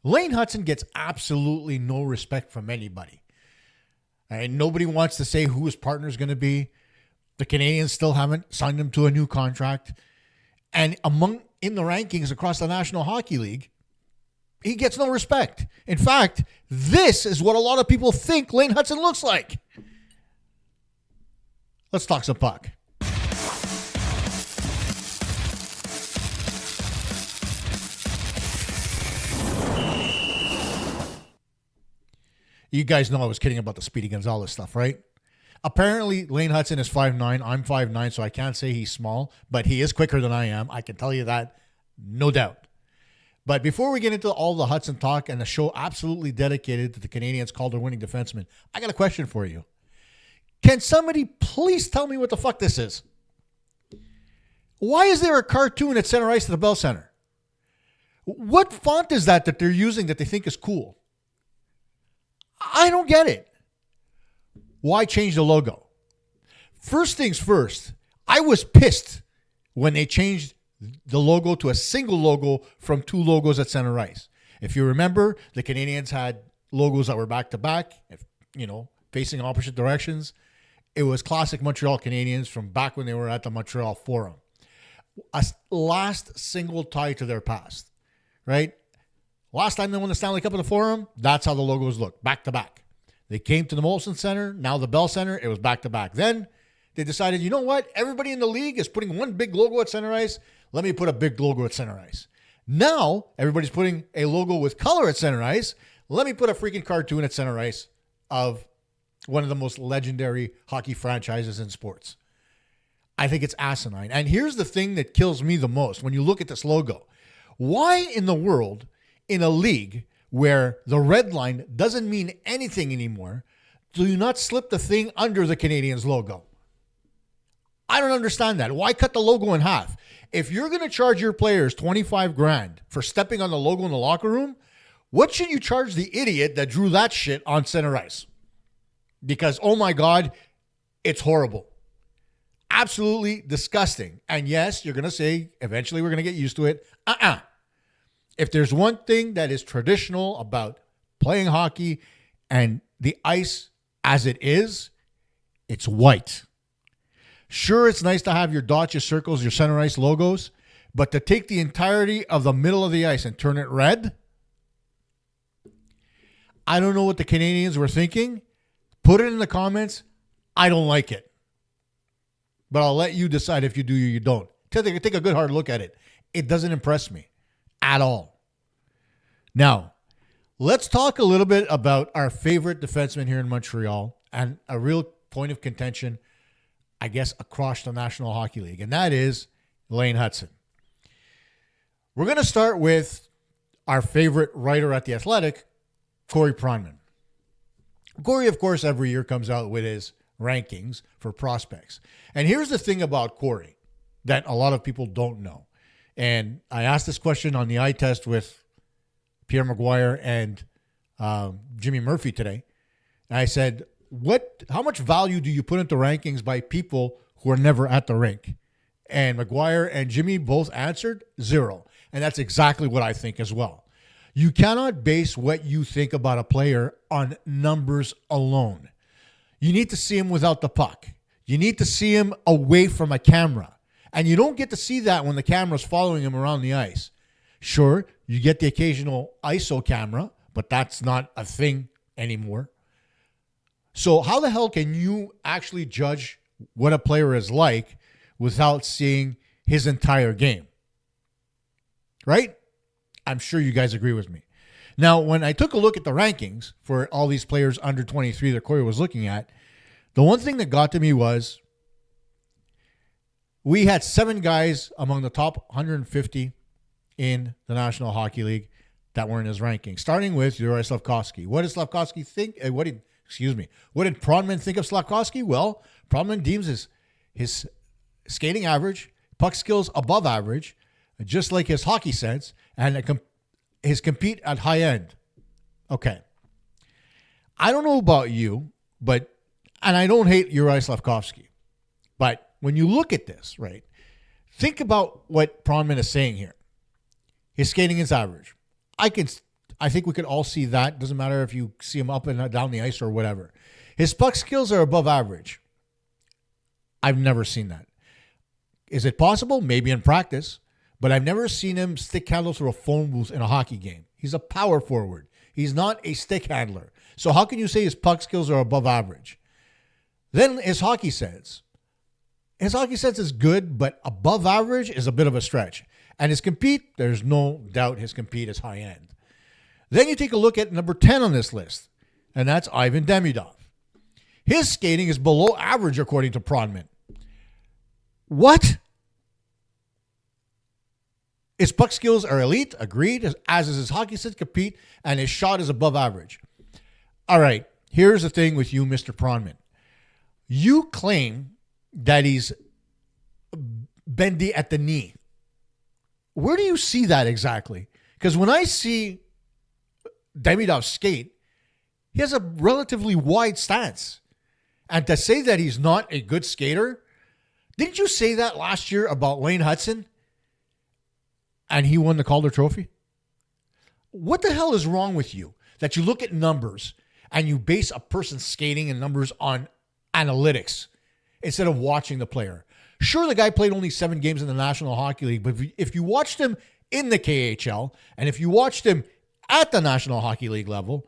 Lane Hutson gets absolutely no respect from anybody. And nobody wants to say who his partner is going to be. The Canadiens still haven't signed him to a new contract. And in the rankings across the National Hockey League, he gets no respect. In fact, this is what a lot of people think Lane Hutson looks like. Let's talk some puck. You guys know I was kidding about the Speedy Gonzalez stuff, right? Apparently, Lane Hutson is 5'9". I'm 5'9", so I can't say he's small, but he is quicker than I am. I can tell you that, no doubt. But before we get into all the Hutson talk and the show absolutely dedicated to the Canadiens Calder winning defenseman, I got a question for you. Can somebody please tell me what the fuck this is? Why is there a cartoon at center ice at the Bell Center? What font is that they're using that they think is cool? I don't get it. Why change the logo? First things first, I was pissed when they changed the logo to a single logo from two logos at center ice. If you remember, the Canadiens had logos that were back-to-back, facing opposite directions. It was classic Montreal Canadiens from back when they were at the Montreal Forum. A last single tie to their past, right? Last time they won the Stanley Cup at the Forum, that's how the logos looked, back-to-back. They came to the Molson Center, now the Bell Center, it was back-to-back. Then they decided, you know what? Everybody in the league is putting one big logo at center ice. Let me put a big logo at center ice. Now, everybody's putting a logo with color at center ice. Let me put a freaking cartoon at center ice of one of the most legendary hockey franchises in sports. I think it's asinine. And here's the thing that kills me the most when you look at this logo. Why in the world, in a league where the red line doesn't mean anything anymore, do you not slip the thing under the Canadiens logo? I don't understand that. Why cut the logo in half? If you're going to charge your players $25,000 for stepping on the logo in the locker room, what should you charge the idiot that drew that shit on center ice? Because, oh my God, it's horrible. Absolutely disgusting. And yes, you're going to say, eventually we're going to get used to it. If there's one thing that is traditional about playing hockey and the ice as it is, it's white. Sure, it's nice to have your dots, your circles, your center ice logos, but to take the entirety of the middle of the ice and turn it red, I don't know what the Canadiens were thinking. Put it in the comments. I don't like it. But I'll let you decide if you do or you don't. Take a good hard look at it. It doesn't impress me at all. Now, let's talk a little bit about our favorite defenseman here in Montreal and a real point of contention, I guess, across the National Hockey League, and that is Lane Hutson. We're going to start with our favorite writer at The Athletic, Corey Pronman. Corey, of course, every year comes out with his rankings for prospects. And here's the thing about Corey that a lot of people don't know. And I asked this question on the eye test with Pierre Maguire and Jimmy Murphy today. And I said, how much value do you put into rankings by people who are never at the rink? And Maguire and Jimmy both answered 0. And that's exactly what I think as well. You cannot base what you think about a player on numbers alone. You need to see him without the puck. You need to see him away from a camera. And you don't get to see that when the camera's following him around the ice. Sure, you get the occasional ISO camera, but that's not a thing anymore. So how the hell can you actually judge what a player is like without seeing his entire game? Right? I'm sure you guys agree with me. Now, when I took a look at the rankings for all these players under 23 that Corey was looking at, the one thing that got to me was we had 7 guys among the top 150 in the National Hockey League that were in his ranking, starting with Juraj Slafkovsky. What did Slafkovsky think? What did Pronman think of Slafkovsky? Well, Pronman deems his skating average, puck skills above average, just like his hockey sense, and his compete at high end. Okay. I don't know about you, and I don't hate Juraj Slafkovsky, but when you look at this, right, think about what Pronman is saying here. His skating is average. I I think we could all see that. Doesn't matter if you see him up and down the ice or whatever. His puck skills are above average. I've never seen that. Is it possible? Maybe in practice. But I've never seen him stick handle through a phone booth in a hockey game. He's a power forward. He's not a stick handler. So how can you say his puck skills are above average? Then his hockey sense. His hockey sense is good, but above average is a bit of a stretch. And his compete, there's no doubt his compete is high end. Then you take a look at number 10 on this list, and that's Ivan Demidov. His skating is below average according to Pronman. What? His puck skills are elite, agreed, as is his hockey sense, compete, and his shot is above average. All right, here's the thing with you, Mr. Pronman. You claim that he's bendy at the knee. Where do you see that exactly? Because when I see Demidov skate, he has a relatively wide stance. And to say that he's not a good skater, didn't you say that last year about Lane Hutson? And he won the Calder Trophy? What the hell is wrong with you that you look at numbers and you base a person's skating and numbers on analytics instead of watching the player? Sure, the guy played only 7 games in the National Hockey League, but if you watched him in the KHL and if you watched him at the National Hockey League level,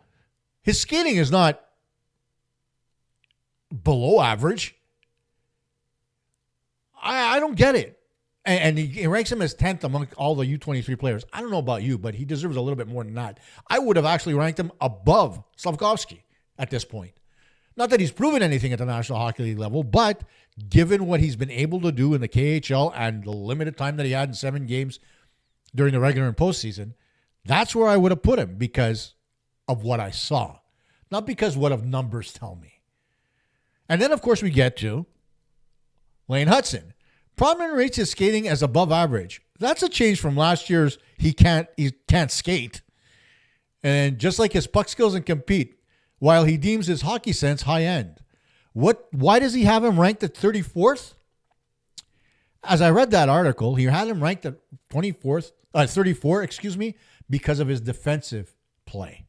his skating is not below average. I don't get it. And he ranks him as 10th among all the U23 players. I don't know about you, but he deserves a little bit more than that. I would have actually ranked him above Slavkovsky at this point. Not that he's proven anything at the National Hockey League level, but given what he's been able to do in the KHL and the limited time that he had in 7 games during the regular and postseason, that's where I would have put him because of what I saw, not because what of numbers tell me. And then, of course, we get to Lane Hutson. Pronman rates his skating as above average. That's a change from last year's he can't skate. And just like his puck skills and compete, while he deems his hockey sense high end. Why does he have him ranked at 34th? As I read that article, he had him ranked at 34, because of his defensive play.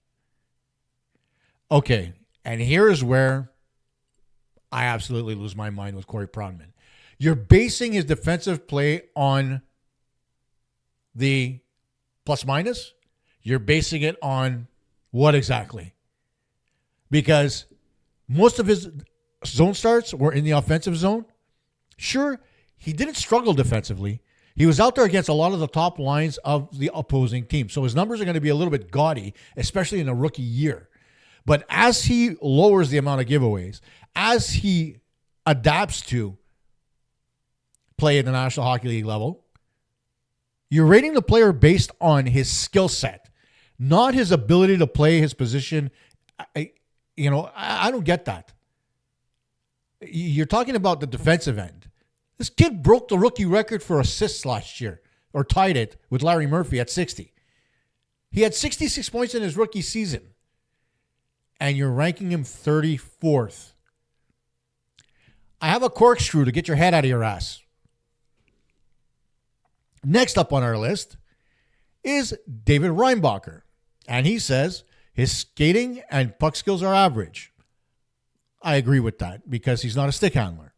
Okay, and here's where I absolutely lose my mind with Corey Pronman. You're basing his defensive play on the plus minus? You're basing it on what exactly? Because most of his zone starts were in the offensive zone. Sure, he didn't struggle defensively. He was out there against a lot of the top lines of the opposing team. So his numbers are going to be a little bit gaudy, especially in a rookie year. But as he lowers the amount of giveaways, as he adapts to play at the National Hockey League level, you're rating the player based on his skill set, not his ability to play his position. I don't get that. You're talking about the defensive end. This kid broke the rookie record for assists last year, or tied it with Larry Murphy at 60. He had 66 points in his rookie season, and you're ranking him 34th. I have a corkscrew to get your head out of your ass. Next up on our list is David Reinbacher, and he says his skating and puck skills are average. I agree with that because he's not a stick handler.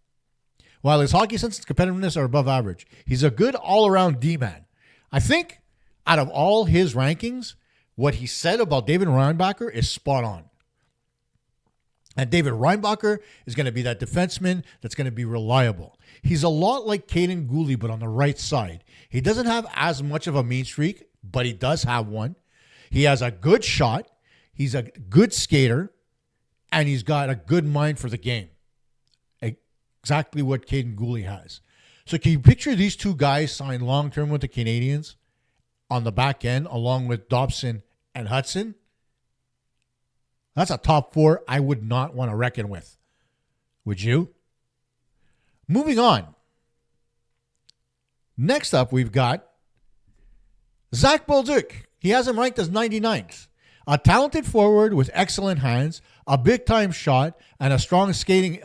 While his hockey sense and competitiveness are above average, he's a good all-around D-man. I think out of all his rankings, what he said about David Reinbacher is spot on. And David Reinbacher is going to be that defenseman that's going to be reliable. He's a lot like Caden Gooley, but on the right side. He doesn't have as much of a mean streak, but he does have one. He has a good shot. He's a good skater. And he's got a good mind for the game. Exactly what Caden Gooley has. So can you picture these two guys sign long-term with the Canadiens on the back end, along with Dobson and Hutson? That's a top 4 I would not want to reckon with. Would you? Moving on. Next up, we've got Zach Bolduc. He has him ranked as 99th. A talented forward with excellent hands, a big-time shot, and strong skating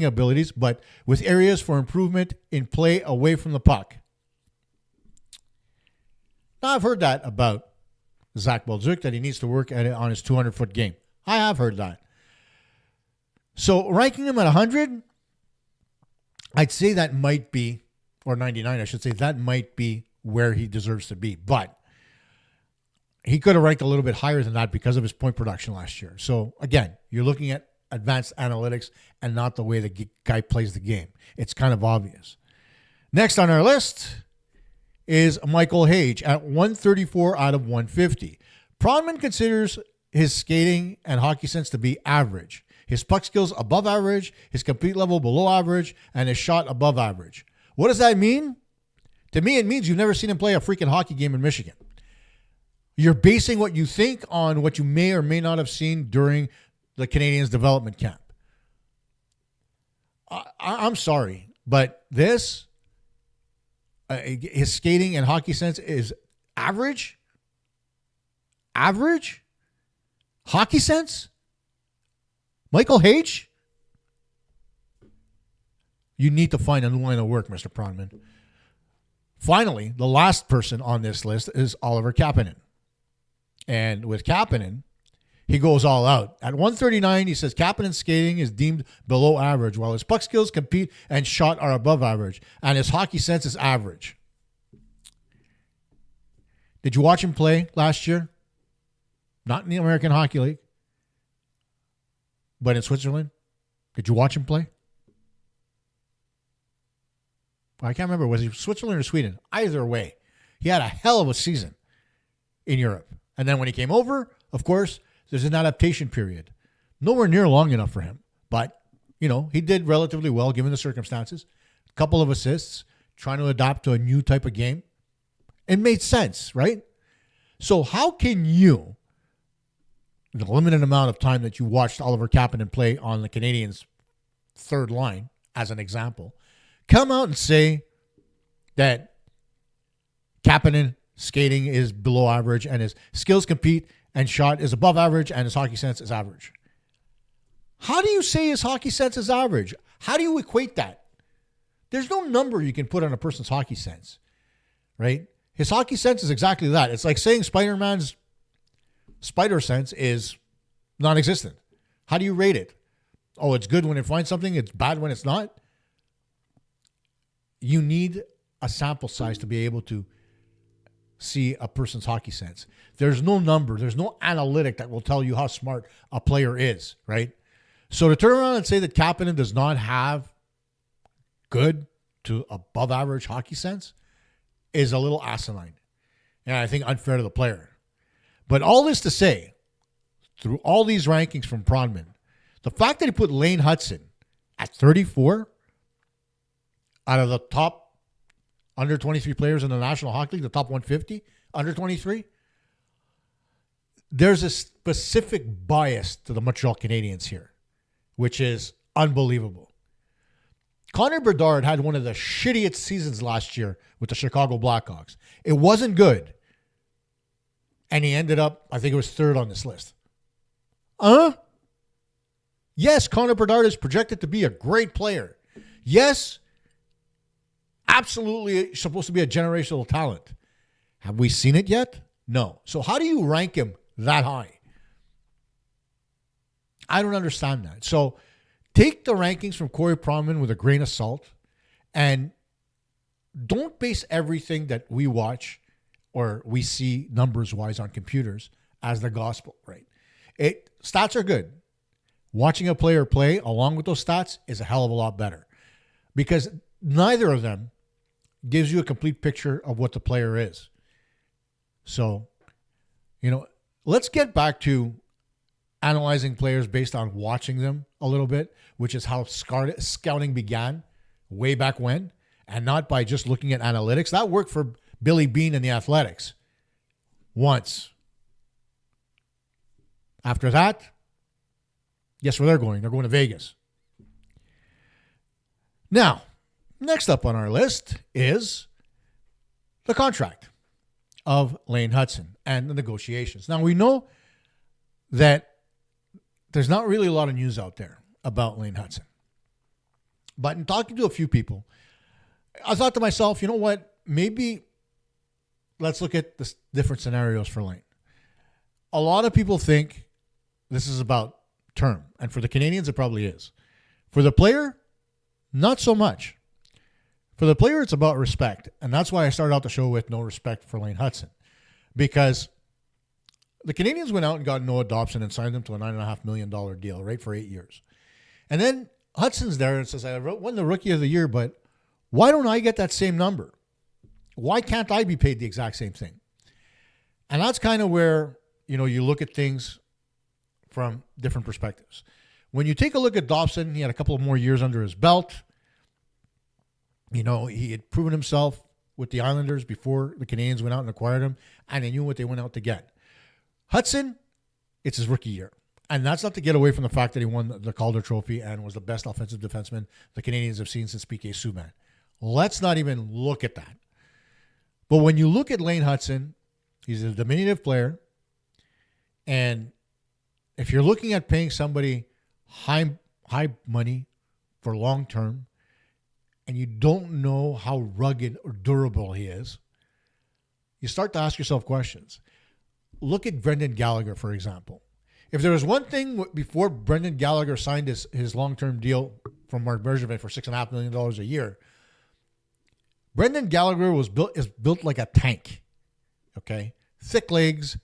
abilities, but with areas for improvement in play away from the puck. Now, I've heard that about Zach Bolduc, that he needs to work at it on his 200-foot game. I have heard that. So ranking him at 100, I'd say that might be, or 99, I should say, that might be where he deserves to be. But he could have ranked a little bit higher than that because of his point production last year. So again, you're looking at advanced analytics and not the way the guy plays the game. It's kind of obvious. Next on our list is Michael Hage at 134 out of 150. Pronman considers his skating and hockey sense to be average. His puck skills above average, his complete level below average, and his shot above average. What does that mean? To me, it means you've never seen him play a freaking hockey game in Michigan. You're basing what you think on what you may or may not have seen during the Canadiens development camp. I'm sorry, but this, his skating and hockey sense is average? Average? Hockey sense? Michael Hage? You need to find a new line of work, Mr. Pronman. Finally, the last person on this list is Oliver Kapanen. And with Kapanen, he goes all out. At 139, he says Kapanen's skating is deemed below average, while his puck skills, compete, and shot are above average, and his hockey sense is average. Did you watch him play last year? Not in the American Hockey League, but in Switzerland. Did you watch him play? I can't remember. Was he Switzerland or Sweden? Either way, he had a hell of a season in Europe. And then when he came over, of course, there's an adaptation period. Nowhere near long enough for him. But, he did relatively well given the circumstances. A couple of assists, trying to adapt to a new type of game. It made sense, right? So how can you, the limited amount of time that you watched Oliver Kapanen play on the Canadiens' third line, as an example, come out and say that Kapanen skating is below average and his skills, compete, and shot is above average and his hockey sense is average? How do you say his hockey sense is average? How do you equate that? There's no number you can put on a person's hockey sense, right? His hockey sense is exactly that. It's like saying Spider-Man's spider sense is non-existent. How do you rate it? Oh, it's good when it finds something. It's bad when it's not. You need a sample size to be able to see a person's hockey sense. There's no number. There's no analytic that will tell you how smart a player is, right? So to turn around and say that Kapanen does not have good to above average hockey sense is a little asinine. And I think unfair to the player. But all this to say, through all these rankings from Pronman, the fact that he put Lane Hutson at 34 out of the top under 23 players in the National Hockey League, the top 150, under 23, there's a specific bias to the Montreal Canadiens here, which is unbelievable. Connor Bedard had one of the shittiest seasons last year with the Chicago Blackhawks. It wasn't good. And he ended up, I think it was third on this list. Yes, Connor Bedard is projected to be a great player. Yes, absolutely supposed to be a generational talent. Have we seen it yet? No. So how do you rank him that high? I don't understand that. So take the rankings from Corey Pronman with a grain of salt and don't base everything that we watch or we see numbers-wise on computers as the gospel, right? Stats are good. Watching a player play along with those stats is a hell of a lot better because neither of them gives you a complete picture of what the player is. So, let's get back to analyzing players based on watching them a little bit, which is how scouting began way back when, and not by just looking at analytics. That worked for Billy Beane and the Athletics once. After that, guess where they're going? They're going to Vegas. Now, next up on our list is the contract of Lane Hutson and the negotiations. Now, we know that there's not really a lot of news out there about Lane Hutson. But in talking to a few people, I thought to myself, you know what? Maybe let's look at the different scenarios for Lane. a lot of people think this is about term. And for the Canadians, it probably is. For the player, not so much. For the player, it's about respect. And that's why I started out the show with no respect for Lane Hutson. Because the Canadians went out and got Noah Dobson and signed him to a $9.5 million deal, right, for 8 years. And then Hudson's there and says, I won the Rookie of the Year, but why don't I get that same number? Why can't I be paid the exact same thing? And that's kind of where, you look at things from different perspectives. When you take a look at Dobson, he had a couple of more years under his belt. He had proven himself with the Islanders before the Canadians went out and acquired him, and they knew what they went out to get. Hutson, it's his rookie year. And that's not to get away from the fact that he won the Calder Trophy and was the best offensive defenseman the Canadians have seen since P.K. Subban. Let's not even look at that. But when you look at Lane Hutson, he's a diminutive player. And if you're looking at paying somebody high money for long term, and you don't know how rugged or durable he is, you start to ask yourself questions. Look at Brendan Gallagher, for example. If there was one thing before Brendan Gallagher signed his long-term deal from Mark Bergevin for $6.5 million a year, Brendan Gallagher is built like a tank, okay? Thick legs,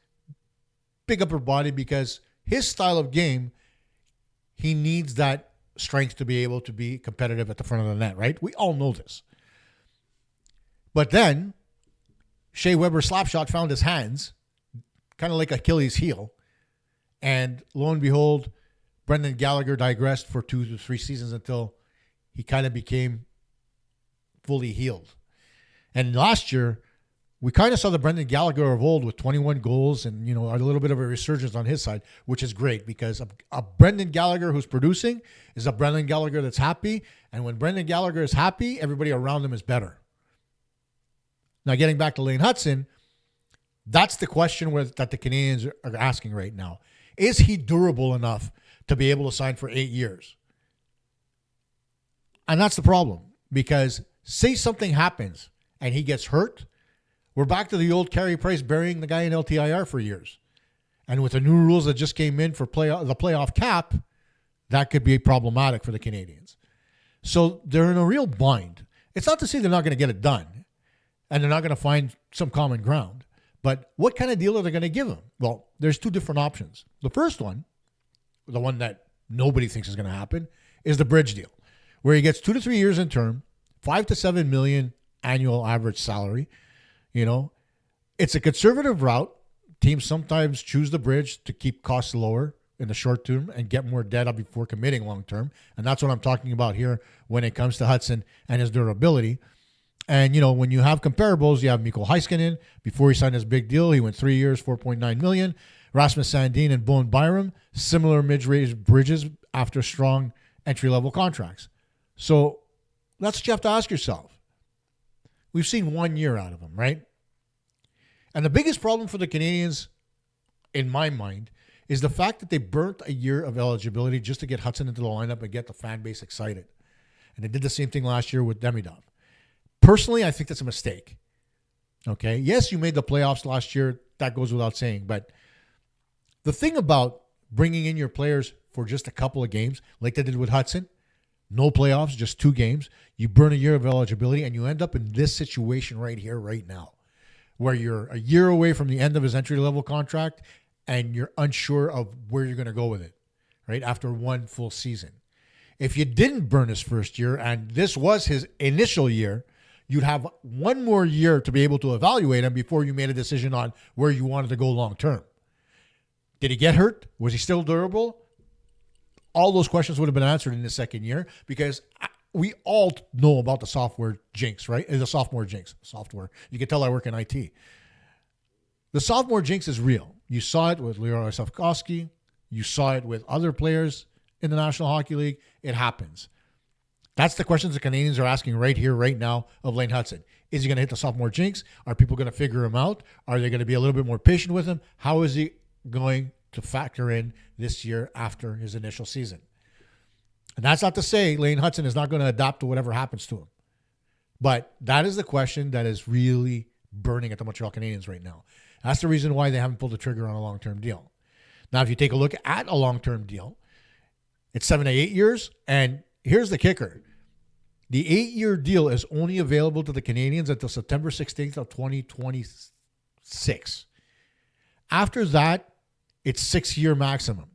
big upper body, because his style of game, he needs that strength to be able to be competitive at the front of the net, right? We all know this. But then Shea Weber's slap shot found his hands, kind of like Achilles' heel. And lo and behold, Brendan Gallagher digressed for 2 to 3 seasons until he kind of became fully healed. And last year, we kind of saw the Brendan Gallagher of old with 21 goals and, a little bit of a resurgence on his side, which is great because a Brendan Gallagher who's producing is a Brendan Gallagher that's happy. And when Brendan Gallagher is happy, everybody around him is better. Now, getting back to Lane Hutson, that's the question that the Canadians are asking right now. Is he durable enough to be able to sign for 8 years? And that's the problem, because say something happens and he gets hurt, we're back to the old Carey Price burying the guy in LTIR for years. And with the new rules that just came in for the playoff cap, that could be problematic for the Canadians. So they're in a real bind. It's not to say they're not going to get it done and they're not going to find some common ground. But what kind of deal are they going to give him? Well, there's 2 different options. The first one, the one that nobody thinks is going to happen, is the bridge deal, where he gets 2 to 3 years in term, 5 to 7 million annual average salary. It's a conservative route. Teams sometimes choose the bridge to keep costs lower in the short term and get more data before committing long term. And that's what I'm talking about here when it comes to Hutson and his durability. And, when you have comparables, you have Mikko Heiskanen. Before he signed his big deal, he went 3 years, $4.9 million. Rasmus Sandin and Bowen Byram, similar mid-range bridges after strong entry-level contracts. So that's what you have to ask yourself. We've seen 1 year out of him, right? And the biggest problem for the Canadians, in my mind, is the fact that they burnt a year of eligibility just to get Hutson into the lineup and get the fan base excited. And they did the same thing last year with Demidov. Personally, I think that's a mistake. Okay? Yes, you made the playoffs last year. That goes without saying. But the thing about bringing in your players for just a couple of games, like they did with Hutson, no playoffs, just 2 games, you burn a year of eligibility, and you end up in this situation right here, right now, where you're a year away from the end of his entry-level contract, and you're unsure of where you're going to go with it, right, after 1 full season. If you didn't burn his first year, and this was his initial year, you'd have 1 more year to be able to evaluate him before you made a decision on where you wanted to go long term. Did he get hurt? Was he still durable? All those questions would have been answered in the second year, because we all know about the software jinx, right? The sophomore jinx. Software. You can tell I work in IT. The sophomore jinx is real. You saw it with Leroy Safkowski. You saw it with other players in the National Hockey League. It happens. That's the questions the Canadians are asking right here, right now of Lane Hutson. Is he going to hit the sophomore jinx? Are people going to figure him out? Are they going to be a little bit more patient with him? How is he going to factor in this year after his initial season? And that's not to say Lane Hutson is not going to adapt to whatever happens to him. But that is the question that is really burning at the Montreal Canadiens right now. That's the reason why they haven't pulled the trigger on a long-term deal. Now, if you take a look at a long-term deal, it's 7 to 8 years. And here's the kicker. The 8-year deal is only available to the Canadiens until September 16th of 2026. After that, it's 6-year maximum.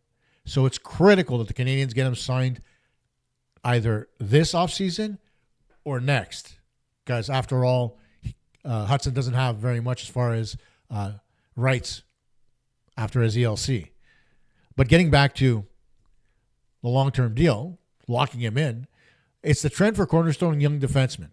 So it's critical that the Canadiens get him signed either this offseason or next. Because after all, Hutson doesn't have very much as far as rights after his ELC. But getting back to the long-term deal, locking him in, it's the trend for cornerstone young defensemen.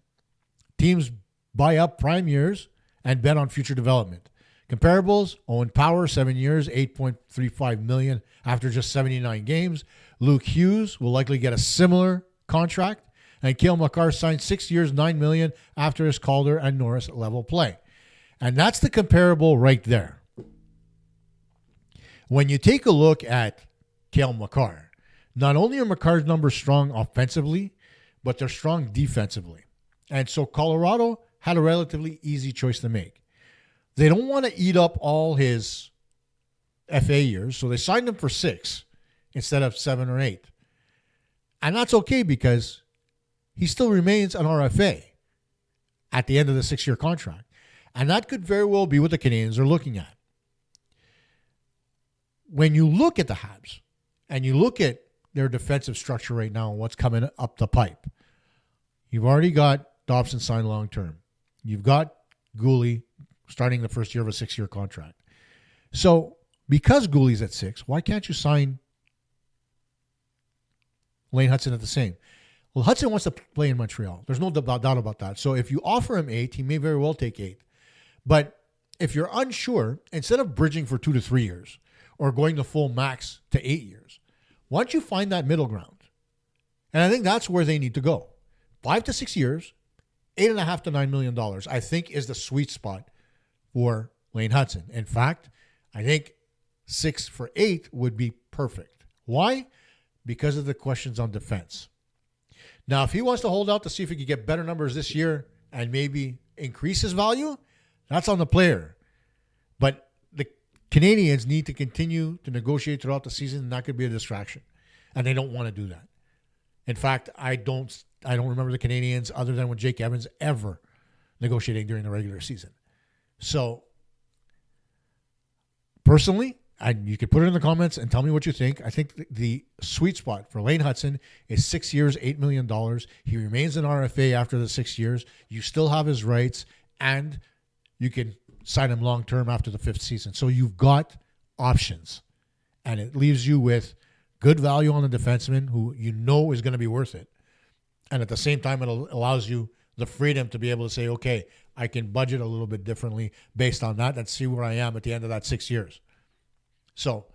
Teams buy up prime years and bet on future development. Comparables, Owen Power, 7 years, $8.35 million after just 79 games. Luke Hughes will likely get a similar contract. And Cale Makar signed 6 years, $9 million after his Calder and Norris level play. And that's the comparable right there. When you take a look at Cale Makar, not only are Makar's numbers strong offensively, but they're strong defensively. And so Colorado had a relatively easy choice to make. They don't want to eat up all his FA years, so they signed him for 6 instead of 7 or 8. And that's okay because he still remains an RFA at the end of the 6-year contract. And that could very well be what the Canadiens are looking at. When you look at the Habs and you look at their defensive structure right now and what's coming up the pipe, you've already got Dobson signed long-term. You've got Gooley starting the first year of a 6-year contract. So because Gooley's at 6, why can't you sign Lane Hutson at the same? Well, Hutson wants to play in Montreal. There's no doubt about that. So if you offer him 8, he may very well take 8. But if you're unsure, instead of bridging for 2 to 3 years or going the full max to 8 years, why don't you find that middle ground? And I think that's where they need to go. 5 to 6 years, $8.5 to $9 million, I think is the sweet spot for Lane Hutson. In fact, I think 6 for 8 would be perfect. Why? Because of the questions on defense. Now, if he wants to hold out to see if he can get better numbers this year and maybe increase his value, that's on the player. But the Canadiens need to continue to negotiate throughout the season, and that could be a distraction. And they don't want to do that. In fact, I don't remember the Canadiens, other than with Jake Evans, ever negotiating during the regular season. So, personally, and you could put it in the comments and tell me what you think. I think the sweet spot for Lane Hutson is 6 years, $8 million. He remains an RFA after the 6 years. You still have his rights, and you can sign him long-term after the 5th season. So you've got options, and it leaves you with good value on the defenseman who you know is going to be worth it. And at the same time, it allows you the freedom to be able to say, okay, I can budget a little bit differently based on that and see where I am at the end of that 6 years. So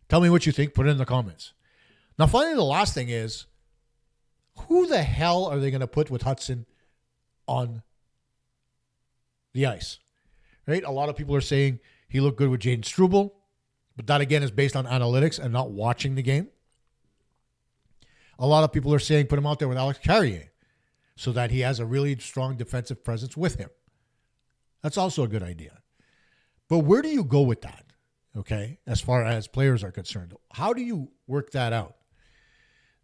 tell me what you think. Put it in the comments. Now, finally, the last thing is, who the hell are they going to put with Hutson on the ice? Right? A lot of people are saying he looked good with Jaden Struble, but that, again, is based on analytics and not watching the game. A lot of people are saying put him out there with Alex Carrier so that he has a really strong defensive presence with him. That's also a good idea. But where do you go with that? Okay, as far as players are concerned, how do you work that out?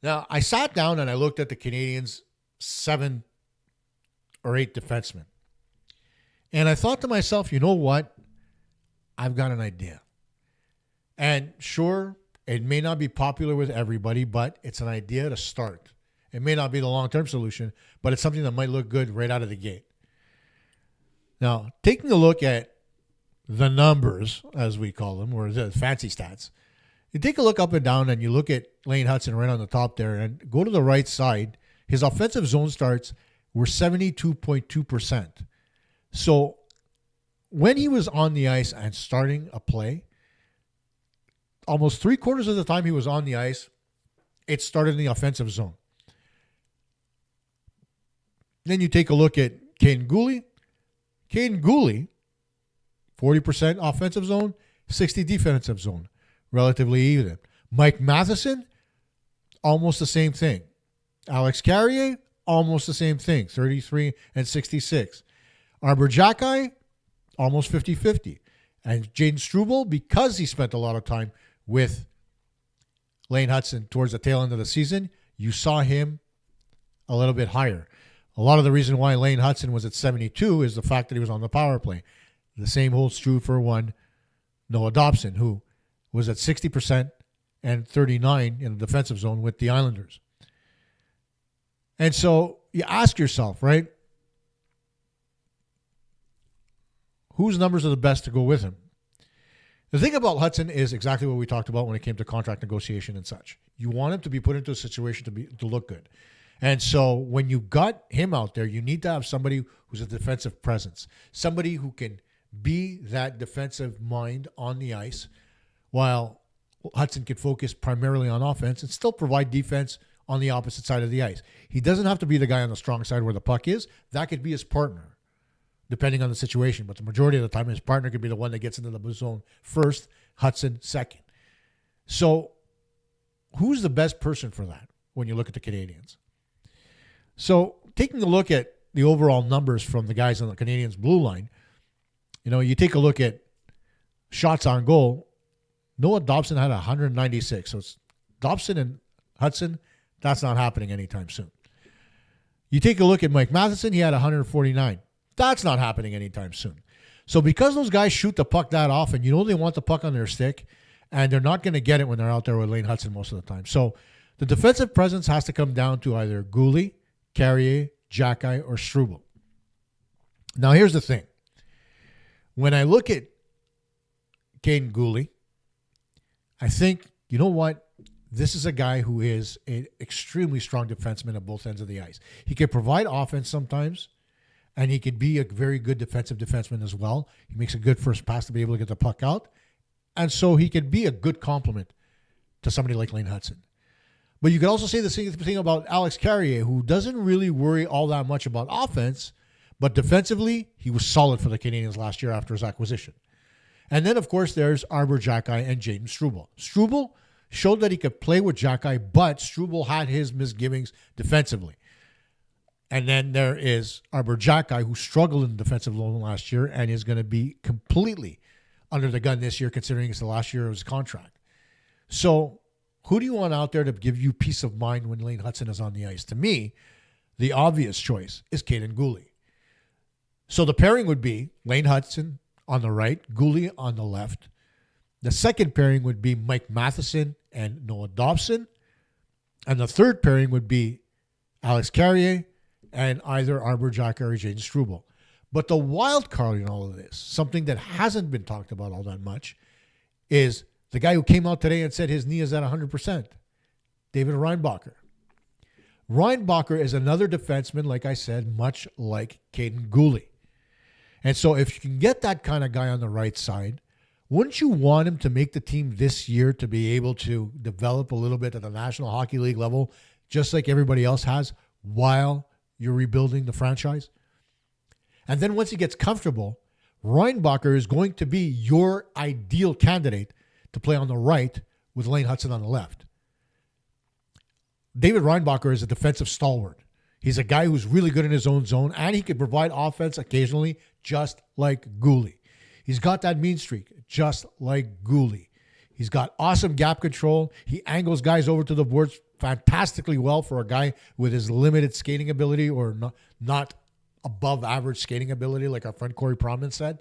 Now, I sat down and I looked at the Canadiens' 7 or 8 defensemen. And I thought to myself, you know what? I've got an idea. And sure, it may not be popular with everybody, but it's an idea to start. It may not be the long-term solution, but it's something that might look good right out of the gate. Now, taking a look at the numbers, as we call them, or the fancy stats, you take a look up and down and you look at Lane Hutson right on the top there and go to the right side. His offensive zone starts were 72.2%. So when he was on the ice and starting a play, almost 3/4 of the time he was on the ice, it started in the offensive zone. Then you take a look at Caden Gooley. Caden Gooley, 40% offensive zone, 60 defensive zone. Relatively even. Mike Matheson, almost the same thing. Alex Carrier, almost the same thing, 33 and 66. Arbor Jacki, almost 50-50. And Jaden Struble, because he spent a lot of time with Lane Hutson towards the tail end of the season, you saw him a little bit higher. A lot of the reason why Lane Hutson was at 72 is the fact that he was on the power play. The same holds true for one Noah Dobson, who was at 60% and 39 in the defensive zone with the Islanders. And so you ask yourself, right? Whose numbers are the best to go with him? The thing about Hutson is exactly what we talked about when it came to contract negotiation and such. You want him to be put into a situation to look good. And so when you got him out there, you need to have somebody who's a defensive presence, somebody who can be that defensive mind on the ice while Hutson can focus primarily on offense and still provide defense on the opposite side of the ice. He doesn't have to be the guy on the strong side where the puck is. That could be his partner, depending on the situation. But the majority of the time, his partner could be the one that gets into the zone first, Hutson second. So who's the best person for that when you look at the Canadiens? So taking a look at the overall numbers from the guys on the Canadiens blue line, you take a look at shots on goal. Noah Dobson had 196. So it's Dobson and Hutson. That's not happening anytime soon. You take a look at Mike Matheson. He had 149. That's not happening anytime soon. So because those guys shoot the puck that often, they want the puck on their stick, and they're not going to get it when they're out there with Lane Hutson most of the time. So the defensive presence has to come down to either Goulet, Carrier, Xhekaj, or Struble. Now, here's the thing. When I look at Caden Goulet, I think, you know what? This is a guy who is an extremely strong defenseman at both ends of the ice. He can provide offense sometimes, and he could be a very good defensive defenseman as well. He makes a good first pass to be able to get the puck out. And so he could be a good complement to somebody like Lane Hutson. But you could also say the same thing about Alex Carrier, who doesn't really worry all that much about offense, but defensively, he was solid for the Canadiens last year after his acquisition. And then, of course, there's Arbor Xhekaj and Jaden Struble. Struble showed that he could play with Xhekaj, but Struble had his misgivings defensively. And then there is Arbor Xhekaj, who struggled in the defensive zone last year and is going to be completely under the gun this year, considering it's the last year of his contract. So who do you want out there to give you peace of mind when Lane Hutson is on the ice? To me, the obvious choice is Caden Goulet. So the pairing would be Lane Hutson on the right, Goulet on the left. The second pairing would be Mike Matheson and Noah Dobson. And the third pairing would be Alex Carrier and either Arbor Xhekaj or Jaden Struble. But the wild card in all of this, something that hasn't been talked about all that much, is the guy who came out today and said his knee is at 100%, David Reinbacher. Reinbacher is another defenseman, like I said, much like Caden Goulet. And so if you can get that kind of guy on the right side, wouldn't you want him to make the team this year to be able to develop a little bit at the National Hockey League level, just like everybody else has, while you're rebuilding the franchise? And then once he gets comfortable, Reinbacher is going to be your ideal candidate to play on the right with Lane Hutson on the left. David Reinbacher is a defensive stalwart. He's a guy who's really good in his own zone, and he can provide offense occasionally, just like Goulet. He's got that mean streak, just like Goulet. He's got awesome gap control. He angles guys over to the boards fantastically well for a guy with his limited skating ability, or not above average skating ability, like our friend Corey Proman said.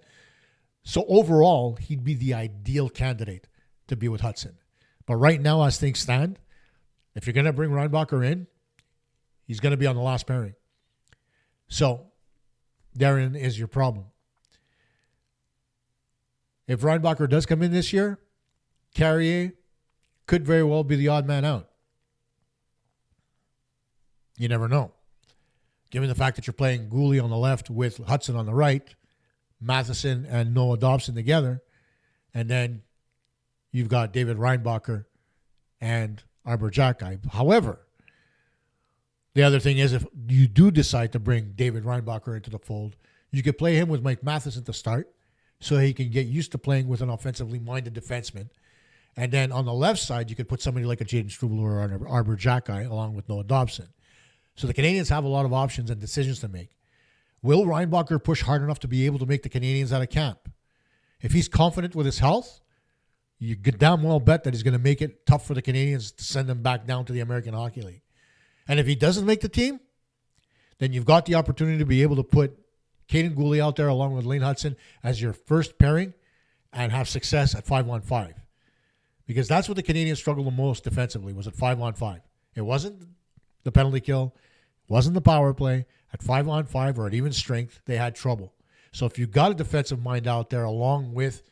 So overall, he'd be the ideal candidate to be with Hutson. But right now, as things stand, if you're going to bring Reinbacher in, he's going to be on the last pairing. So therein is your problem. If Reinbacher does come in this year, Carrier could very well be the odd man out. You never know. Given the fact that you're playing Goulet on the left with Hutson on the right, Matheson and Noah Dobson together, and then you've got David Reinbacher and Arbor Xhekaj. However, the other thing is, if you do decide to bring David Reinbacher into the fold, you could play him with Mike Matheson to start so he can get used to playing with an offensively minded defenseman. And then on the left side, you could put somebody like a Jaden Struble or an Arbor Xhekaj along with Noah Dobson. So the Canadiens have a lot of options and decisions to make. Will Reinbacher push hard enough to be able to make the Canadiens out of camp? If he's confident with his health, you could damn well bet that he's going to make it tough for the Canadiens to send him back down to the American Hockey League. And if he doesn't make the team, then you've got the opportunity to be able to put Caden Gooley out there along with Lane Hutson as your first pairing and have success at 5-on-5. Because that's what the Canadiens struggled the most defensively, was at 5-on-5. It wasn't the penalty kill. It wasn't the power play. At 5-on-5 or at even strength, they had trouble. So if you've got a defensive mind out there along with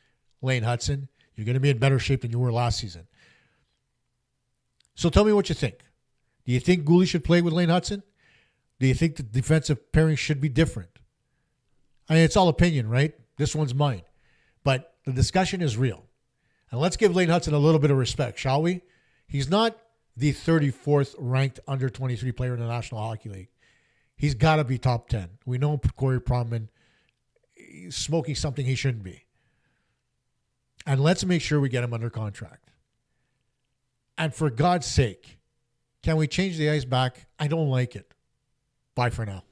Lane Hutson, you're going to be in better shape than you were last season. So tell me what you think. Do you think Gooley should play with Lane Hutson? Do you think the defensive pairing should be different? I mean, it's all opinion, right? This one's mine. But the discussion is real. And let's give Lane Hutson a little bit of respect, shall we? He's not the 34th ranked under 23 player in the National Hockey League. He's got to be top 10. We know Corey Pronman is smoking something he shouldn't be. And let's make sure we get him under contract. And for God's sake, can we change the ice back? I don't like it. Bye for now.